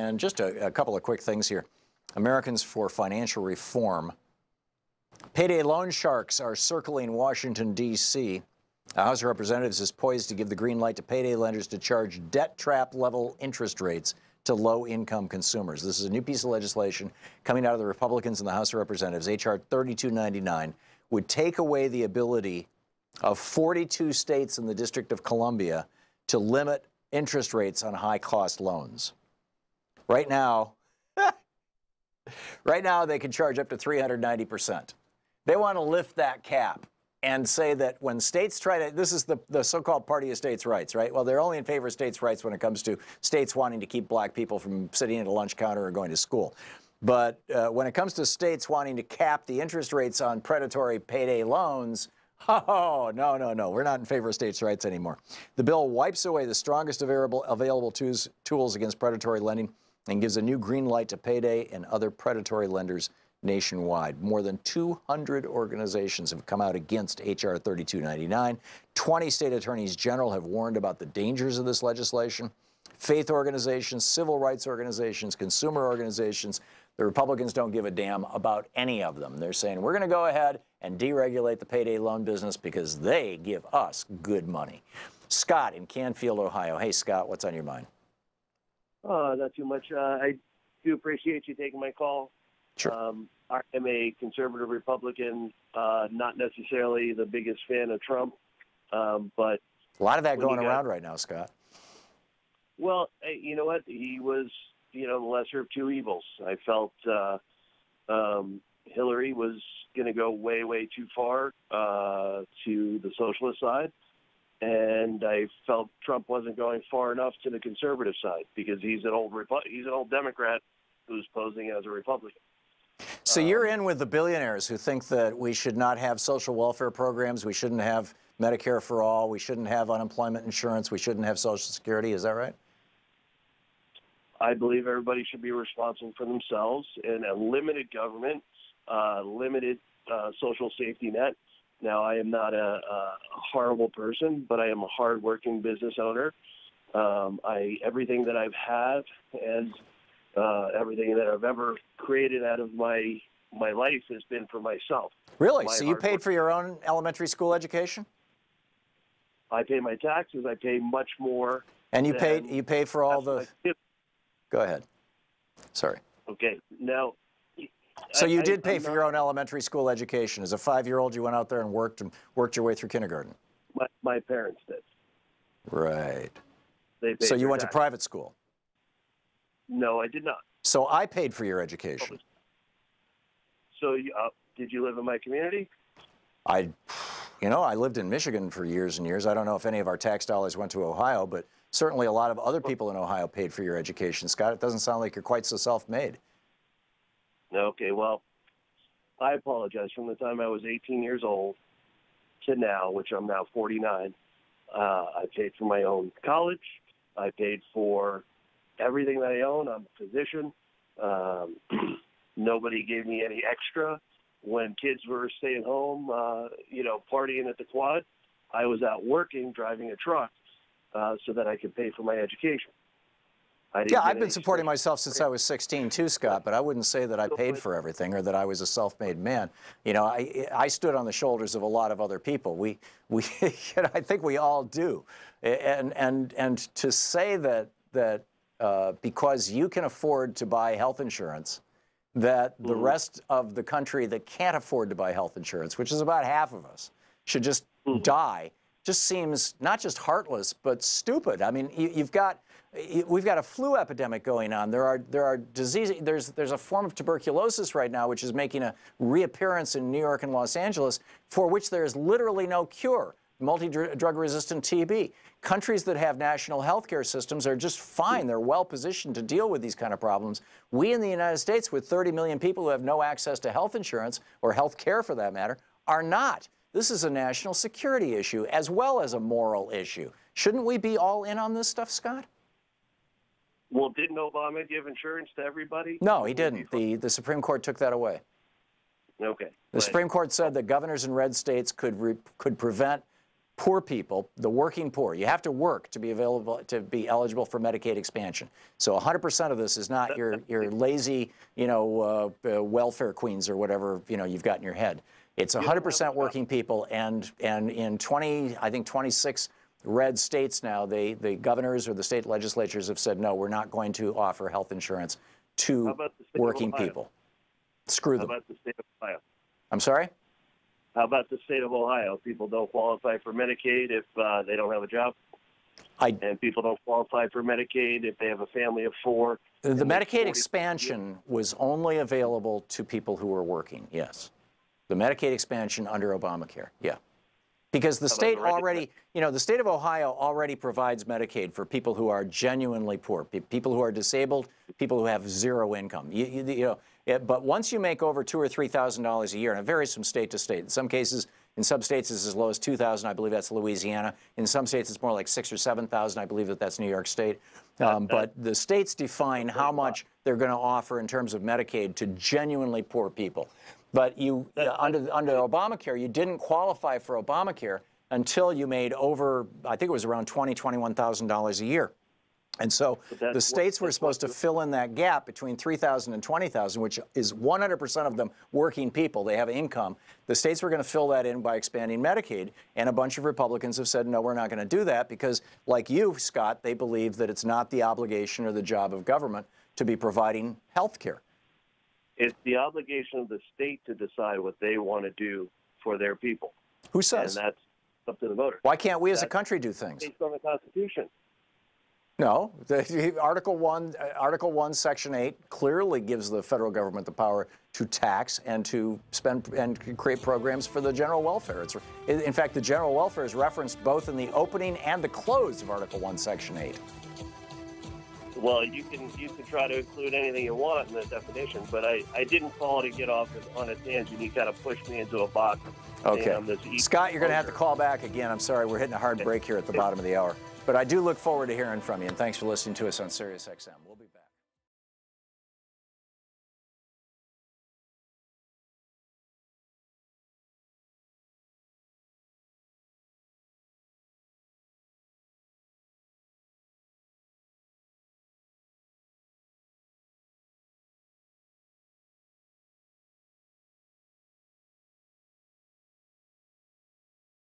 And just a couple of quick things here. Americans for Financial Reform. Payday loan sharks are circling Washington, D.C. The House of Representatives is poised to give the green light to payday lenders to charge debt trap level interest rates to low-income consumers. This is a new piece of legislation coming out of the Republicans in the House of Representatives. H.R. 3299 would take away the ability of 42 states in the District of Columbia to limit interest rates on high-cost loans. Right now, they can charge up to 390%. They want to lift that cap and say that when states try to, this is the so-called party of states' rights, right? Well, they're only in favor of states' rights when it comes to states wanting to keep black people from sitting at a lunch counter or going to school. But when it comes to states wanting to cap the interest rates on predatory payday loans, oh, no, we're not in favor of states' rights anymore. The bill wipes away the strongest available tools against predatory lending and gives a new green light to payday and other predatory lenders nationwide. More than 200 organizations have come out against H.R. 3299. 20 state attorneys general have warned about the dangers of this legislation. Faith organizations, civil rights organizations, consumer organizations, the Republicans don't give a damn about any of them. They're saying, we're going to go ahead and deregulate the payday loan business because they give us good money. Scott in Canfield, Ohio. Hey, Scott, what's on your mind? Not too much. I do appreciate you taking my call. Sure. I am a conservative Republican, not necessarily the biggest fan of Trump, but a lot of that going around right now, Scott. Well, you know what? He was, the lesser of two evils. I felt Hillary was going to go way, way too far to the socialist side, and I felt Trump wasn't going far enough to the conservative side because he's an old Democrat who's posing as a Republican. So you're in with the billionaires who think that we should not have social welfare programs, we shouldn't have Medicare for all, we shouldn't have unemployment insurance, we shouldn't have Social Security. Is that right? I believe everybody should be responsible for themselves in a limited government, limited social safety net. Now, I am not a horrible person, but I am a hardworking business owner. Everything that I've had and everything that I've ever created out of my life has been for myself. Really? So you paid for your own elementary school education? I pay my taxes. I pay much more. And you paid for all the... Go ahead. Sorry. Okay. Now... So you did pay for your own elementary school education. As a 5-year-old, you went out there and worked your way through kindergarten? My parents did. Right. So you went to private school? No, I did not. So I paid for your education. So did you live in my community? I lived in Michigan for years and years. I don't know if any of our tax dollars went to Ohio, but certainly a lot of other people in Ohio paid for your education. Scott, it doesn't sound like you're quite so self-made. Okay, well, I apologize. From the time I was 18 years old to now, which I'm now 49, I paid for my own college. I paid for everything that I own. I'm a physician. Nobody gave me any extra. When kids were staying home, partying at the quad, I was out working, driving a truck, so that I could pay for my education. Yeah, I've been supporting myself since I was 16 too, Scott, but I wouldn't say that I paid for everything or that I was a self-made man. I stood on the shoulders of a lot of other people. I think we all do. And to say that because you can afford to buy health insurance, that the rest of the country that can't afford to buy health insurance, which is about half of us, should just die, just seems not just heartless, but stupid. I mean, we've got a flu epidemic going on. There are diseases. There's a form of tuberculosis right now which is making a reappearance in New York and Los Angeles, for which there is literally no cure. Multi-drug-resistant TB. Countries that have national health care systems are just fine. They're well positioned to deal with these kind of problems. We in the United States, with 30 million people who have no access to health insurance, or health care for that matter, are not. This is a national security issue as well as a moral issue. Shouldn't we be all in on this stuff, Scott? Well, didn't Obama give insurance to everybody? No, he didn't. The Supreme Court took that away. Okay. The Supreme Court said that governors in red states could prevent poor people, the working poor. You have to work to be eligible for Medicaid expansion. So 100% of this is not your lazy, welfare queens or whatever you've got in your head. It's 100% working people, and in 26 red states now, the governors or the state legislatures have said, no, we're not going to offer health insurance to working people. Screw them. How about the state of Ohio? I'm sorry? How about the state of Ohio? People don't qualify for Medicaid if they don't have a job. And people don't qualify for Medicaid if they have a family of 4. The Medicaid expansion was only available to people who were working, yes. The Medicaid expansion under Obamacare, yeah. Because the state already, the state of Ohio already provides Medicaid for people who are genuinely poor, people who are disabled, people who have zero income. But once you make over $2,000 or $3,000 a year, and it varies from state to state. In some cases, in some states, it's as low as $2,000. I believe that's Louisiana. In some states, it's more like $6,000 or $7,000. I believe that's New York State. But the states define how much they're going to offer in terms of Medicaid to genuinely poor people. But under Obamacare, you didn't qualify for Obamacare until you made over, I think it was around $21,000 a year. And so the states were supposed to fill in that gap between 3,000 and 20,000, which is 100% of them working people. They have income. The states were going to fill that in by expanding Medicaid, and a bunch of Republicans have said, no, we're not going to do that because, like you, Scott, they believe that it's not the obligation or the job of government to be providing health care. It's the obligation of the state to decide what they want to do for their people. Who says? And that's up to the voters. Why can't we as a country do things? Based on the Constitution. No, Article 1, Section 8 clearly gives the federal government the power to tax and to spend and create programs for the general welfare. In fact, the general welfare is referenced both in the opening and the close of Article 1, Section 8. Well, you can try to include anything you want in the definition, but I didn't call to get off on a tangent. You kind of pushed me into a box. Okay. Scott, you're going to have to call back again. I'm sorry, we're hitting a hard break here at the bottom of the hour. But I do look forward to hearing from you, and thanks for listening to us on SiriusXM. We'll be back.